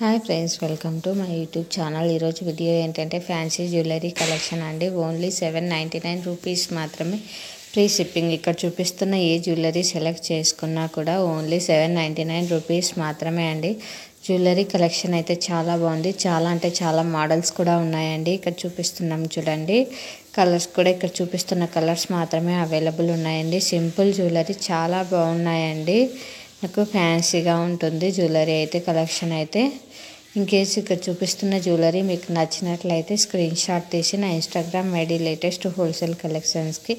Hi friends, welcome to my YouTube channel. ఈరోజు video ఏంటంటే fancy jewellery collection అండి. Only 799 rupees మాత్రమే, free shipping. ఇక్కడ చూపిస్తున్న ఏ జ్యువెలరీ సెలెక్ట్ చేసుకున్నా కూడా ఓన్లీ 799 రూపీస్ మాత్రమే అండి. జ్యువెలరీ కలెక్షన్ అయితే చాలా బాగుంది. చాలా అంటే చాలా మోడల్స్ కూడా ఉన్నాయండి. ఇక్కడ చూపిస్తున్నాం చూడండి. కలర్స్ కూడా ఇక్కడ చూపిస్తున్న కలర్స్ మాత్రమే అవైలబుల్ ఉన్నాయండి. సింపుల్ జ్యువెలరీ చాలా బాగున్నాయండి. నాకు ఫ్యాన్సీగా ఉంటుంది జ్యువెలరీ అయితే, కలెక్షన్ అయితే. ఇన్కేస్ ఇక్కడ చూపిస్తున్న జ్యువెలరీ మీకు నచ్చినట్లయితే స్క్రీన్ షాట్ తీసి నా ఇన్స్టాగ్రామ్ ఐడి లేటెస్ట్ హోల్సేల్ కలెక్షన్స్కి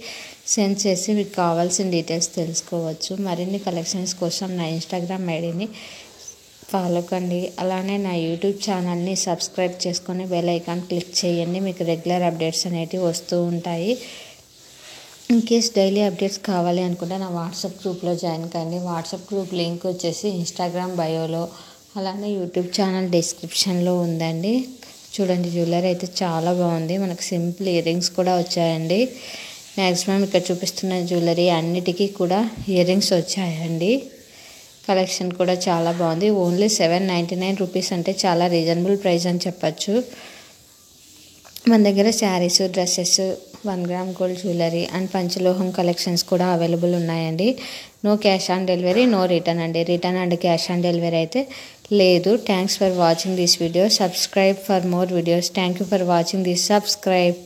సెండ్ చేసి మీకు కావాల్సిన డీటెయిల్స్ తెలుసుకోవచ్చు. మరిన్ని కలెక్షన్స్ కోసం నా ఇన్స్టాగ్రామ్ ఐడిని ఫాలో కండి. అలానే నా యూట్యూబ్ ఛానల్ని సబ్స్క్రైబ్ చేసుకొని బెల్ ఐకాన్ క్లిక్ చేయండి. మీకు రెగ్యులర్ అప్డేట్స్ అనేవి వస్తూ ఉంటాయి. ఇన్కేస్ డైలీ అప్డేట్స్ కావాలి అనుకుంటే నా వాట్సాప్ గ్రూప్లో జాయిన్ కండి. వాట్సాప్ గ్రూప్ లింక్ వచ్చేసి ఇన్స్టాగ్రామ్ బయోలో, అలానే యూట్యూబ్ ఛానల్ డిస్క్రిప్షన్లో ఉందండి. చూడండి, జ్యువెలరీ అయితే చాలా బాగుంది. మనకు సింపుల్ ఇయర్ రింగ్స్ కూడా వచ్చాయండి. మ్యాక్సిమం ఇక్కడ చూపిస్తున్న జ్యువెలరీ అన్నిటికీ కూడా ఇయర్ రింగ్స్ వచ్చాయండి. కలెక్షన్ కూడా చాలా బాగుంది. ఓన్లీ 799 రూపీస్ అంటే చాలా రీజనబుల్ ప్రైస్ అని చెప్పచ్చు. మన దగ్గర saris, dresses, 1 gram gold jewellery and పంచలోహం కలెక్షన్స్ కూడా అవైలబుల్ ఉన్నాయండి. No cash on delivery, no return అండి. Return and cash on delivery అయితే లేదు. Thanks for watching this video. Subscribe for more videos. Thank you for watching this. Subscribe.